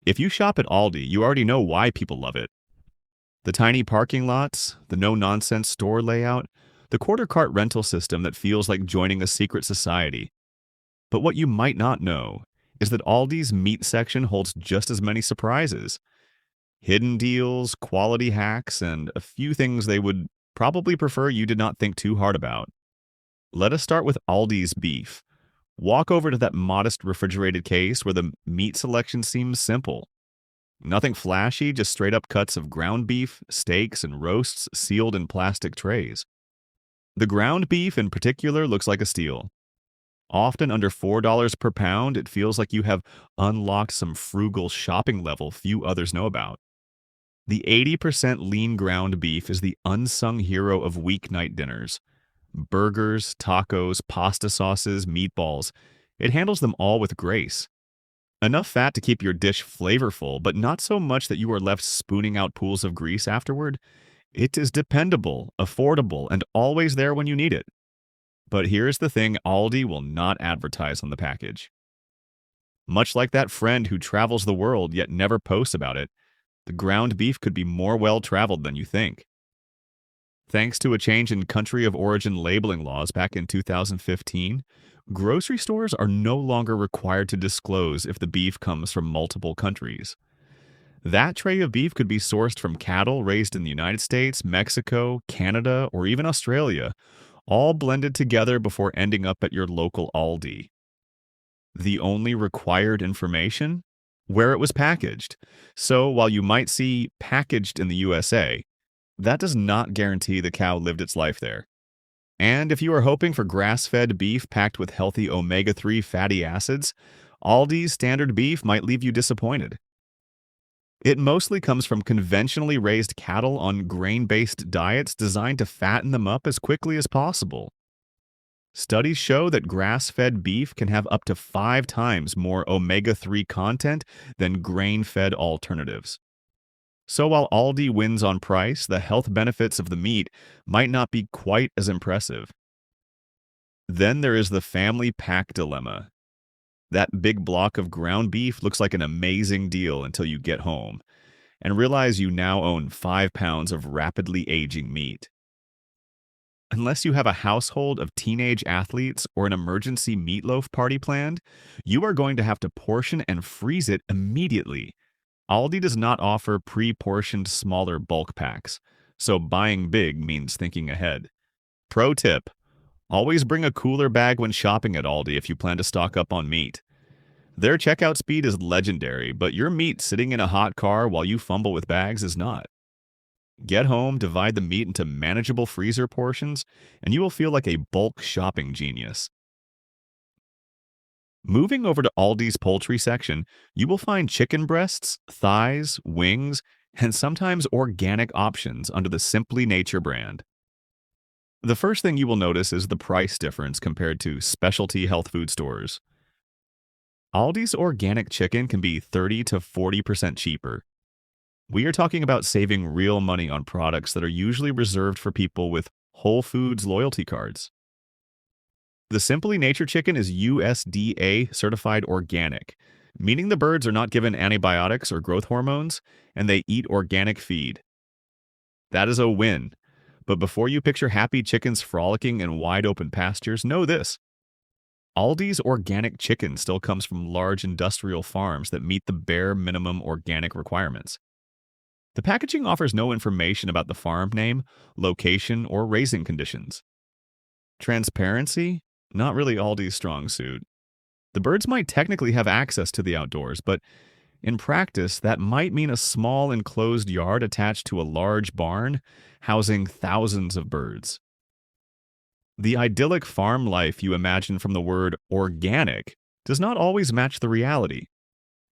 If you shop at Aldi, you already know why people love it. The tiny parking lots, the no-nonsense store layout, the quarter cart rental system that feels like joining a secret society. But what you might not know is that Aldi's meat section holds just as many surprises. Hidden deals, quality hacks, and a few things they would probably prefer you did not think too hard about. Let us start with Aldi's beef. Walk over to that modest refrigerated case where the meat selection seems simple. Nothing flashy, just straight up cuts of ground beef, steaks, and roasts sealed in plastic trays. The ground beef in particular looks like a steal. Often under $4 per pound, it feels like you have unlocked some frugal shopping level few others know about. The 80% lean ground beef is the unsung hero of weeknight dinners. Burgers, tacos, pasta sauces, meatballs. It handles them all with grace. Enough fat to keep your dish flavorful, but not so much that you are left spooning out pools of grease afterward. It is dependable, affordable, and always there when you need it. But here's the thing Aldi will not advertise on the package. Much like that friend who travels the world yet never posts about it, the ground beef could be more well-traveled than you think. Thanks to a change in country of origin labeling laws back in 2015, grocery stores are no longer required to disclose if the beef comes from multiple countries. That tray of beef could be sourced from cattle raised in the United States, Mexico, Canada, or even Australia, all blended together before ending up at your local Aldi. The only required information? Where it was packaged. So while you might see packaged in the USA, that does not guarantee the cow lived its life there. And if you are hoping for grass-fed beef packed with healthy omega-3 fatty acids, Aldi's standard beef might leave you disappointed. It mostly comes from conventionally raised cattle on grain-based diets designed to fatten them up as quickly as possible. Studies show that grass-fed beef can have up to 5 times more omega-3 content than grain-fed alternatives. So while Aldi wins on price, the health benefits of the meat might not be quite as impressive. Then there is the family pack dilemma. That big block of ground beef looks like an amazing deal until you get home and realize you now own 5 pounds of rapidly aging meat. Unless you have a household of teenage athletes or an emergency meatloaf party planned, you are going to have to portion and freeze it immediately. Aldi does not offer pre-portioned smaller bulk packs, so buying big means thinking ahead. Pro tip: always bring a cooler bag when shopping at Aldi if you plan to stock up on meat. Their checkout speed is legendary, but your meat sitting in a hot car while you fumble with bags is not. Get home, divide the meat into manageable freezer portions, and you will feel like a bulk shopping genius. Moving over to Aldi's poultry section, you will find chicken breasts, thighs, wings, and sometimes organic options under the Simply Nature brand. The first thing you will notice is the price difference compared to specialty health food stores. Aldi's organic chicken can be 30 to 40% cheaper. We are talking about saving real money on products that are usually reserved for people with Whole Foods loyalty cards. The Simply Nature chicken is USDA certified organic, meaning the birds are not given antibiotics or growth hormones, and they eat organic feed. That is a win. But before you picture happy chickens frolicking in wide-open pastures, know this: Aldi's organic chicken still comes from large industrial farms that meet the bare minimum organic requirements. The packaging offers no information about the farm name, location, or raising conditions. Transparency? Not really Aldi's strong suit. The birds might technically have access to the outdoors, but in practice, that might mean a small enclosed yard attached to a large barn housing thousands of birds. The idyllic farm life you imagine from the word organic does not always match the reality.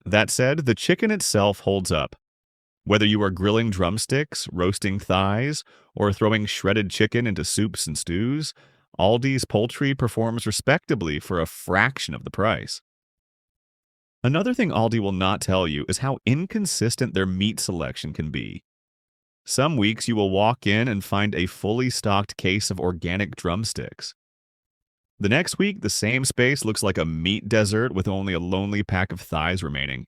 That said, the chicken itself holds up. Whether you are grilling drumsticks, roasting thighs, or throwing shredded chicken into soups and stews, Aldi's poultry performs respectably for a fraction of the price. Another thing Aldi will not tell you is how inconsistent their meat selection can be. Some weeks you will walk in and find a fully stocked case of organic drumsticks. The next week, the same space looks like a meat desert with only a lonely pack of thighs remaining.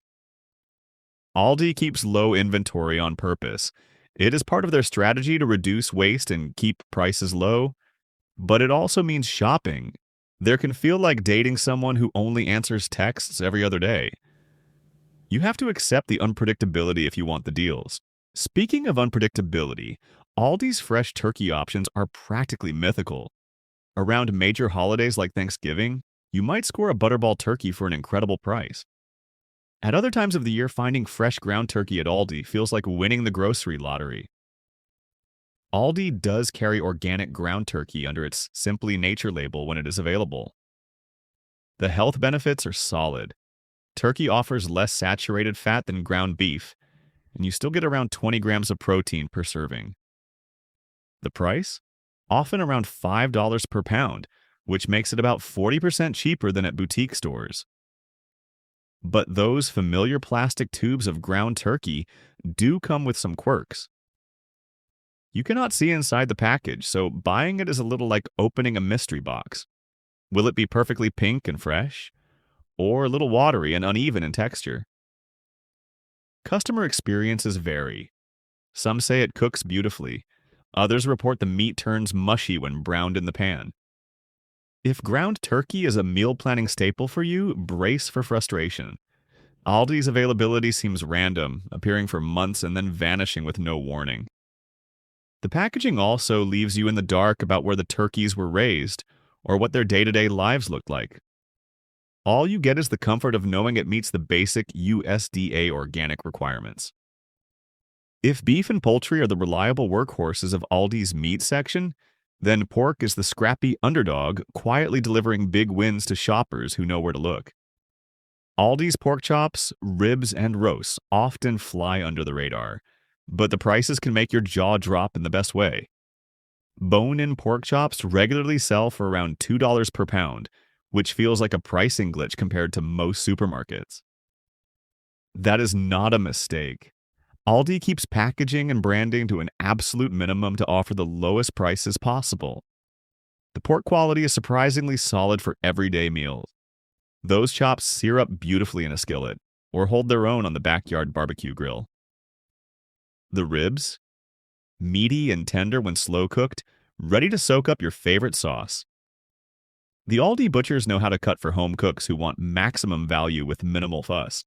Aldi keeps low inventory on purpose. It is part of their strategy to reduce waste and keep prices low, but it also means shopping. There can feel like dating someone who only answers texts every other day. You have to accept the unpredictability if you want the deals. Speaking of unpredictability, Aldi's fresh turkey options are practically mythical. Around major holidays like Thanksgiving, you might score a butterball turkey for an incredible price. At other times of the year, finding fresh ground turkey at Aldi feels like winning the grocery lottery. Aldi does carry organic ground turkey under its Simply Nature label when it is available. The health benefits are solid. Turkey offers less saturated fat than ground beef, and you still get around 20 grams of protein per serving. The price? Often around $5 per pound, which makes it about 40% cheaper than at boutique stores. But those familiar plastic tubes of ground turkey do come with some quirks. You cannot see inside the package, so buying it is a little like opening a mystery box. Will it be perfectly pink and fresh? Or a little watery and uneven in texture? Customer experiences vary. Some say it cooks beautifully. Others report the meat turns mushy when browned in the pan. If ground turkey is a meal planning staple for you, brace for frustration. Aldi's availability seems random, appearing for months and then vanishing with no warning. The packaging also leaves you in the dark about where the turkeys were raised or what their day-to-day lives looked like. All you get is the comfort of knowing it meets the basic USDA organic requirements. If beef and poultry are the reliable workhorses of Aldi's meat section, then pork is the scrappy underdog quietly delivering big wins to shoppers who know where to look. Aldi's pork chops, ribs, and roasts often fly under the radar, but the prices can make your jaw drop in the best way. Bone-in pork chops regularly sell for around $2 per pound, which feels like a pricing glitch compared to most supermarkets. That is not a mistake. Aldi keeps packaging and branding to an absolute minimum to offer the lowest prices possible. The pork quality is surprisingly solid for everyday meals. Those chops sear up beautifully in a skillet, or hold their own on the backyard barbecue grill. The ribs? Meaty and tender when slow cooked, ready to soak up your favorite sauce. The Aldi butchers know how to cut for home cooks who want maximum value with minimal fuss.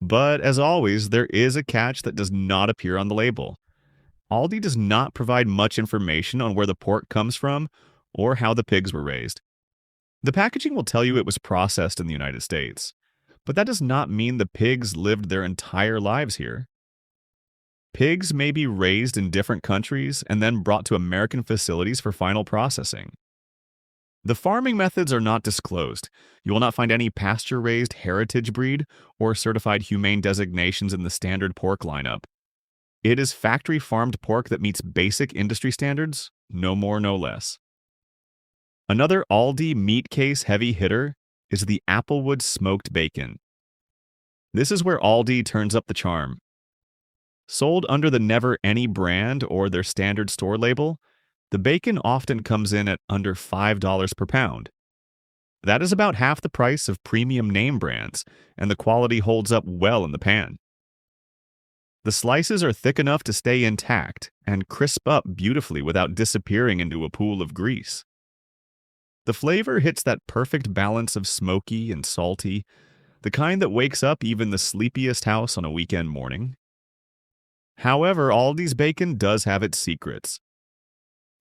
But as always, there is a catch that does not appear on the label. Aldi does not provide much information on where the pork comes from or how the pigs were raised. The packaging will tell you it was processed in the United States, but that does not mean the pigs lived their entire lives here. Pigs may be raised in different countries and then brought to American facilities for final processing. The farming methods are not disclosed. You will not find any pasture-raised heritage breed or certified humane designations in the standard pork lineup. It is factory-farmed pork that meets basic industry standards, no more, no less. Another Aldi meat case heavy hitter is the Applewood smoked bacon. This is where Aldi turns up the charm. Sold under the Never Any brand or their standard store label, the bacon often comes in at under $5 per pound. That is about half the price of premium name brands, and the quality holds up well in the pan. The slices are thick enough to stay intact and crisp up beautifully without disappearing into a pool of grease. The flavor hits that perfect balance of smoky and salty, the kind that wakes up even the sleepiest house on a weekend morning. However, Aldi's bacon does have its secrets.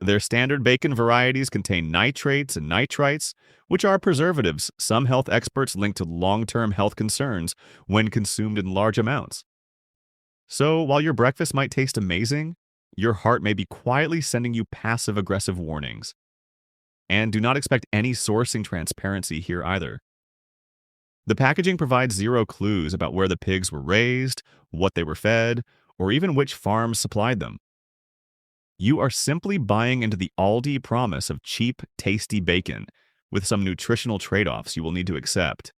Their standard bacon varieties contain nitrates and nitrites, which are preservatives some health experts link to long-term health concerns when consumed in large amounts. So, while your breakfast might taste amazing, your heart may be quietly sending you passive-aggressive warnings. And do not expect any sourcing transparency here either. The packaging provides zero clues about where the pigs were raised, what they were fed, or even which farms supplied them. You are simply buying into the Aldi promise of cheap, tasty bacon, with some nutritional trade-offs you will need to accept.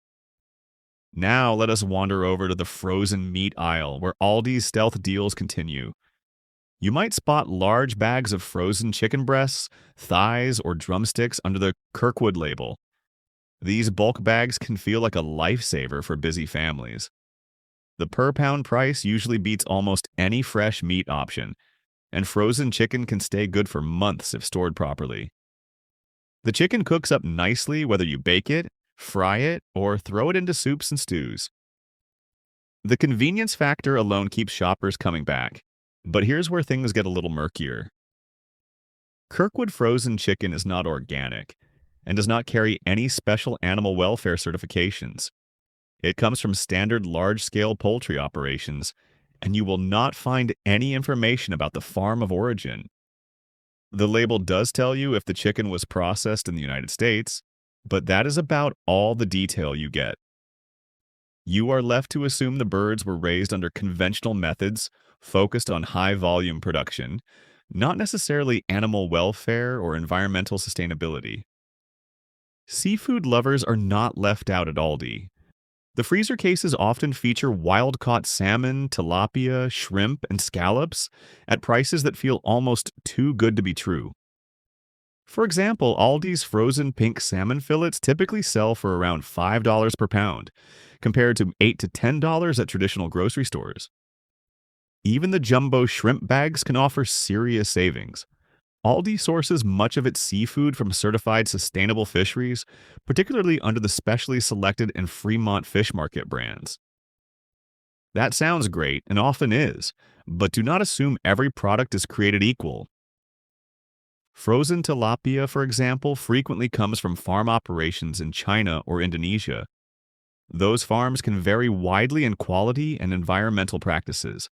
Now let us wander over to the frozen meat aisle, where Aldi's stealth deals continue. You might spot large bags of frozen chicken breasts, thighs, or drumsticks under the Kirkwood label. These bulk bags can feel like a lifesaver for busy families. The per pound price usually beats almost any fresh meat option, and frozen chicken can stay good for months if stored properly. The chicken cooks up nicely whether you bake it, fry it, or throw it into soups and stews. The convenience factor alone keeps shoppers coming back. But here's where things get a little murkier. Kirkwood frozen chicken is not organic and does not carry any special animal welfare certifications. It comes from standard large-scale poultry operations, and you will not find any information about the farm of origin. The label does tell you if the chicken was processed in the United States, but that is about all the detail you get. You are left to assume the birds were raised under conventional methods focused on high-volume production, not necessarily animal welfare or environmental sustainability. Seafood lovers are not left out at Aldi. The freezer cases often feature wild-caught salmon, tilapia, shrimp, and scallops at prices that feel almost too good to be true. For example, Aldi's frozen pink salmon fillets typically sell for around $5 per pound, compared to $8 to $10 at traditional grocery stores. Even the jumbo shrimp bags can offer serious savings. Aldi sources much of its seafood from certified sustainable fisheries, particularly under the specially selected and Fremont Fish Market brands. That sounds great, and often is, but do not assume every product is created equal. Frozen tilapia, for example, frequently comes from farm operations in China or Indonesia. Those farms can vary widely in quality and environmental practices.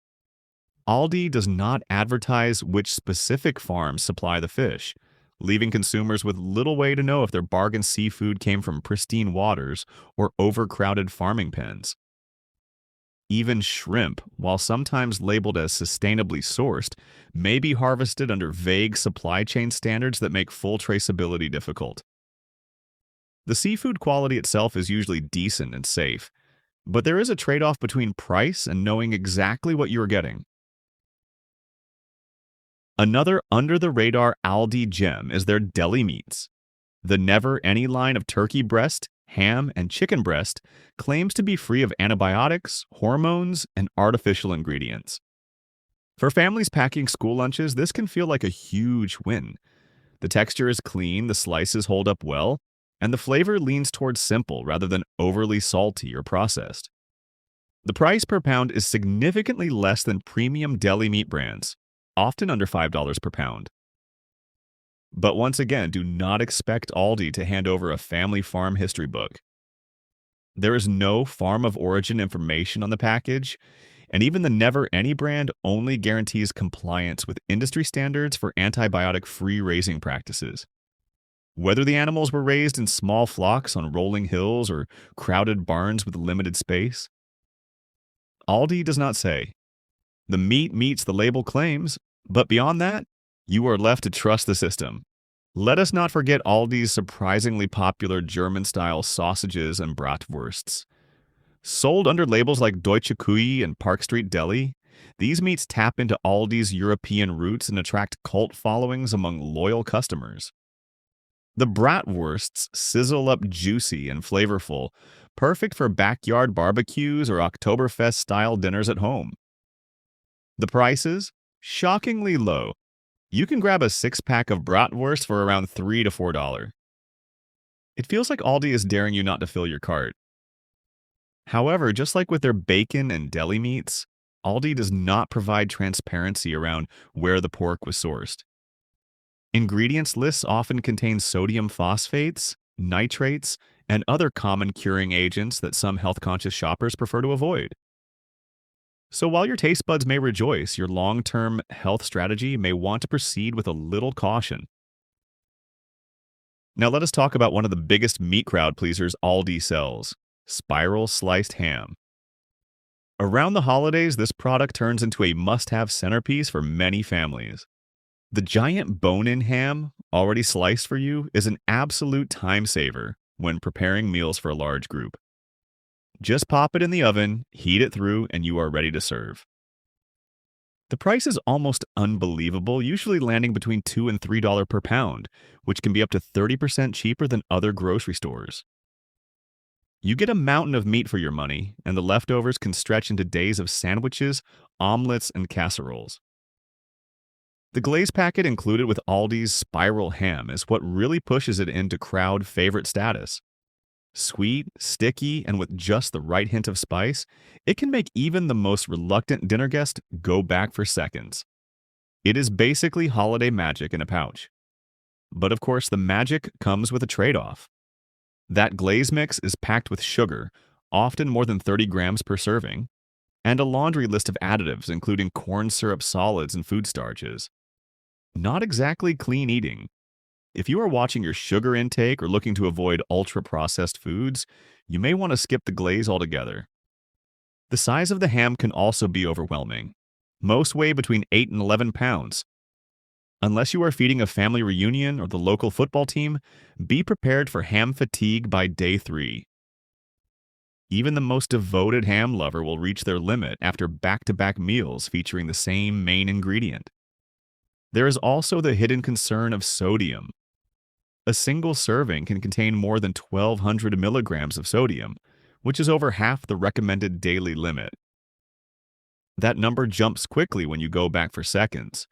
Aldi does not advertise which specific farms supply the fish, leaving consumers with little way to know if their bargain seafood came from pristine waters or overcrowded farming pens. Even shrimp, while sometimes labeled as sustainably sourced, may be harvested under vague supply chain standards that make full traceability difficult. The seafood quality itself is usually decent and safe, but there is a trade-off between price and knowing exactly what you are getting. Another under-the-radar Aldi gem is their deli meats. The Never Any line of turkey breast, ham, and chicken breast claims to be free of antibiotics, hormones, and artificial ingredients. For families packing school lunches, this can feel like a huge win. The texture is clean, the slices hold up well, and the flavor leans towards simple rather than overly salty or processed. The price per pound is significantly less than premium deli meat brands, often under $5 per pound. But once again, do not expect Aldi to hand over a family farm history book. There is no farm of origin information on the package, and even the Never Any brand only guarantees compliance with industry standards for antibiotic-free raising practices. Whether the animals were raised in small flocks on rolling hills or crowded barns with limited space, Aldi does not say. The meat meets the label claims, but beyond that, you are left to trust the system. Let us not forget Aldi's surprisingly popular German-style sausages and bratwursts. Sold under labels like Deutsche Kühe and Park Street Deli, these meats tap into Aldi's European roots and attract cult followings among loyal customers. The bratwursts sizzle up juicy and flavorful, perfect for backyard barbecues or Oktoberfest-style dinners at home. The prices? Shockingly low. You can grab a 6-pack of bratwurst for around $3 to $4. It feels like Aldi is daring you not to fill your cart. However, just like with their bacon and deli meats, Aldi does not provide transparency around where the pork was sourced. Ingredients lists often contain sodium phosphates, nitrates, and other common curing agents that some health-conscious shoppers prefer to avoid. So while your taste buds may rejoice, your long-term health strategy may want to proceed with a little caution. Now let us talk about one of the biggest meat crowd pleasers Aldi sells, spiral sliced ham. Around the holidays, this product turns into a must-have centerpiece for many families. The giant bone-in ham, already sliced for you, is an absolute time saver when preparing meals for a large group. Just pop it in the oven, heat it through, and you are ready to serve. The price is almost unbelievable, usually landing between $2 and $3 per pound, which can be up to 30% cheaper than other grocery stores. You get a mountain of meat for your money, and the leftovers can stretch into days of sandwiches, omelets, and casseroles. The glaze packet included with Aldi's spiral ham is what really pushes it into crowd favorite status. Sweet, sticky, and with just the right hint of spice, it can make even the most reluctant dinner guest go back for seconds. It is basically holiday magic in a pouch. But of course, the magic comes with a trade-off. That glaze mix is packed with sugar, often more than 30 grams per serving, and a laundry list of additives including corn syrup solids and food starches. Not exactly clean eating. If you are watching your sugar intake or looking to avoid ultra-processed foods, you may want to skip the glaze altogether. The size of the ham can also be overwhelming. Most weigh between 8 and 11 pounds. Unless you are feeding a family reunion or the local football team, be prepared for ham fatigue by day 3. Even the most devoted ham lover will reach their limit after back-to-back meals featuring the same main ingredient. There is also the hidden concern of sodium. A single serving can contain more than 1,200 milligrams of sodium, which is over half the recommended daily limit. That number jumps quickly when you go back for seconds.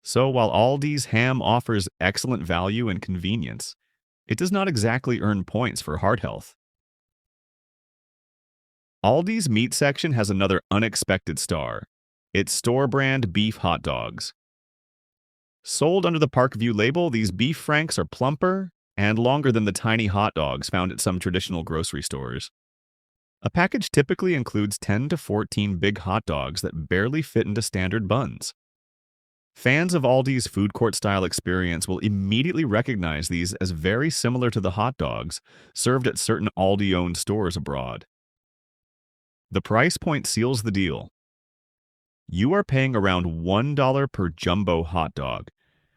So while Aldi's ham offers excellent value and convenience, it does not exactly earn points for heart health. Aldi's meat section has another unexpected star: its store-brand beef hot dogs. Sold under the Parkview label, these beef franks are plumper and longer than the tiny hot dogs found at some traditional grocery stores. A package typically includes 10 to 14 big hot dogs that barely fit into standard buns. Fans of Aldi's food court-style experience will immediately recognize these as very similar to the hot dogs served at certain Aldi-owned stores abroad. The price point seals the deal. You are paying around $1 per jumbo hot dog,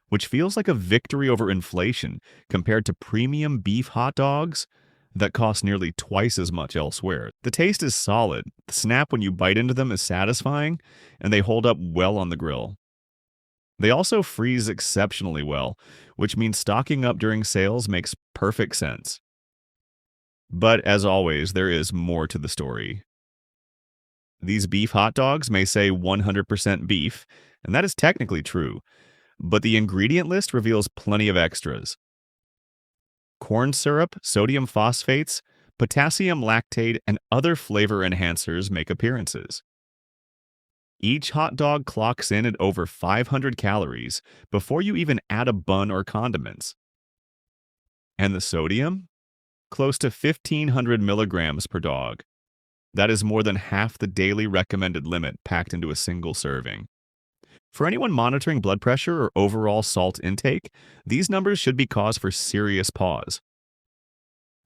which feels like a victory over inflation compared to premium beef hot dogs that cost nearly twice as much elsewhere. The taste is solid, the snap when you bite into them is satisfying, and they hold up well on the grill. They also freeze exceptionally well, which means stocking up during sales makes perfect sense. But as always, there is more to the story. These beef hot dogs may say 100% beef, and that is technically true, but the ingredient list reveals plenty of extras. Corn syrup, sodium phosphates, potassium lactate, and other flavor enhancers make appearances. Each hot dog clocks in at over 500 calories before you even add a bun or condiments. And the sodium? Close to 1,500 milligrams per dog. That is more than half the daily recommended limit packed into a single serving. For anyone monitoring blood pressure or overall salt intake, these numbers should be cause for serious pause.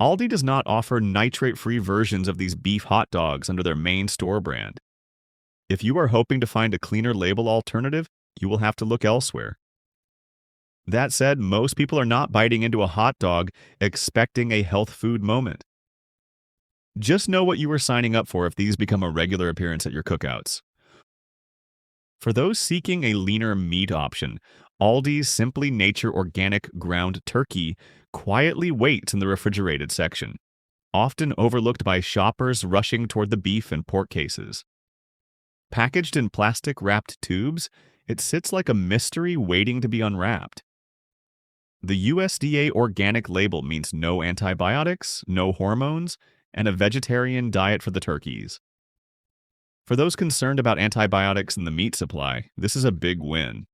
Aldi does not offer nitrate-free versions of these beef hot dogs under their main store brand. If you are hoping to find a cleaner label alternative, you will have to look elsewhere. That said, most people are not biting into a hot dog expecting a health food moment. Just know what you are signing up for if these become a regular appearance at your cookouts. For those seeking a leaner meat option, Aldi's Simply Nature Organic Ground Turkey quietly waits in the refrigerated section, often overlooked by shoppers rushing toward the beef and pork cases. Packaged in plastic-wrapped tubes, it sits like a mystery waiting to be unwrapped. The USDA organic label means no antibiotics, no hormones, and a vegetarian diet for the turkeys. For those concerned about antibiotics in the meat supply, this is a big win.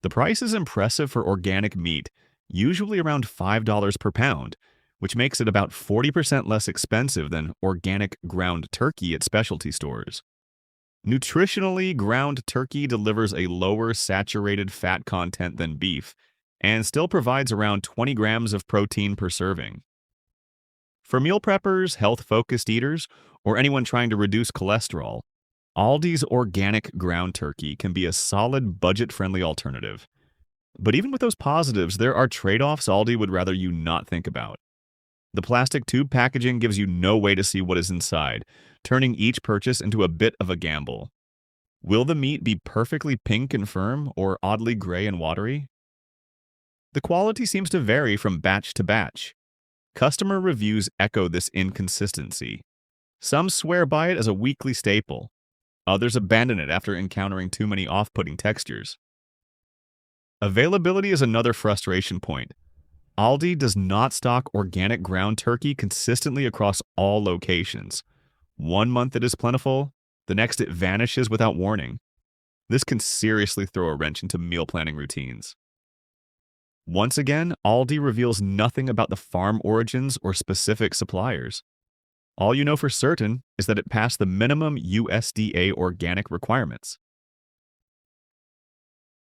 The price is impressive for organic meat, usually around $5 per pound, which makes it about 40% less expensive than organic ground turkey at specialty stores. Nutritionally, ground turkey delivers a lower saturated fat content than beef and still provides around 20 grams of protein per serving. For meal preppers, health-focused eaters, or anyone trying to reduce cholesterol, Aldi's organic ground turkey can be a solid budget-friendly alternative. But even with those positives, there are trade-offs Aldi would rather you not think about. The plastic tube packaging gives you no way to see what is inside, turning each purchase into a bit of a gamble. Will the meat be perfectly pink and firm, or oddly gray and watery? The quality seems to vary from batch to batch. Customer reviews echo this inconsistency. Some swear by it as a weekly staple. Others abandon it after encountering too many off-putting textures. Availability is another frustration point. Aldi does not stock organic ground turkey consistently across all locations. One month it is plentiful, the next it vanishes without warning. This can seriously throw a wrench into meal planning routines. Once again, Aldi reveals nothing about the farm origins or specific suppliers. All you know for certain is that it passed the minimum USDA organic requirements.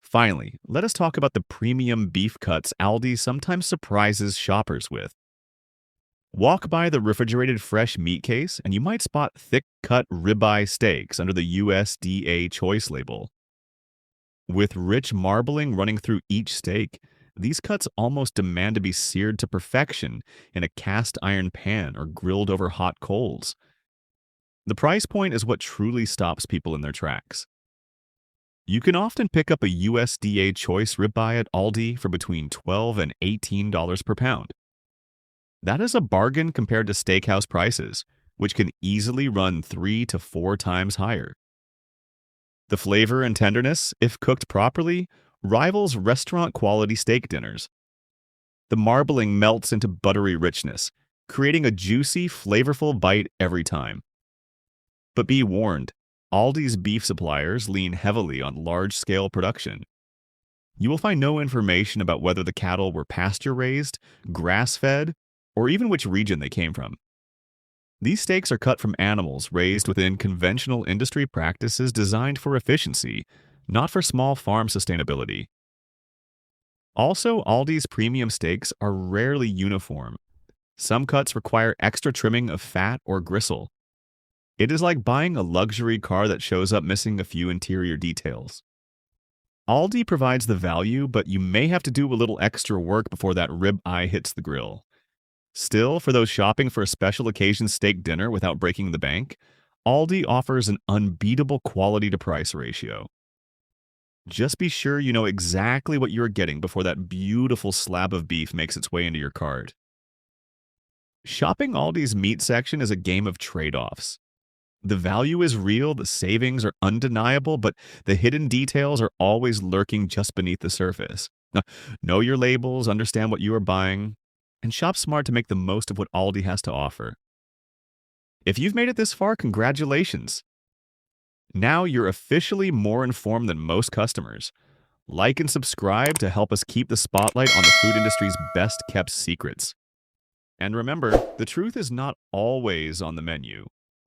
Finally, let us talk about the premium beef cuts Aldi sometimes surprises shoppers with. Walk by the refrigerated fresh meat case and you might spot thick-cut ribeye steaks under the USDA choice label. With rich marbling running through each steak, these cuts almost demand to be seared to perfection in a cast iron pan or grilled over hot coals. The price point is what truly stops people in their tracks. You can often pick up a USDA choice ribeye at Aldi for between $12 and $18 per pound. That is a bargain compared to steakhouse prices, which can easily run 3 to 4 times higher. The flavor and tenderness, if cooked properly, rivals restaurant-quality steak dinners. The marbling melts into buttery richness, creating a juicy, flavorful bite every time. But be warned, Aldi's beef suppliers lean heavily on large-scale production. You will find no information about whether the cattle were pasture-raised, grass-fed, or even which region they came from. These steaks are cut from animals raised within conventional industry practices designed for efficiency, not for small farm sustainability. Also, Aldi's premium steaks are rarely uniform. Some cuts require extra trimming of fat or gristle. It is like buying a luxury car that shows up missing a few interior details. Aldi provides the value, but you may have to do a little extra work before that rib eye hits the grill. Still, for those shopping for a special occasion steak dinner without breaking the bank, Aldi offers an unbeatable quality-to-price ratio. Just be sure you know exactly what you're getting before that beautiful slab of beef makes its way into your cart. Shopping Aldi's meat section is a game of trade-offs. The value is real, the savings are undeniable, but the hidden details are always lurking just beneath the surface. Now, know your labels, understand what you are buying, and shop smart to make the most of what Aldi has to offer. If you've made it this far, congratulations! Now you're officially more informed than most customers. Like and subscribe to help us keep the spotlight on the food industry's best-kept secrets. And remember, the truth is not always on the menu.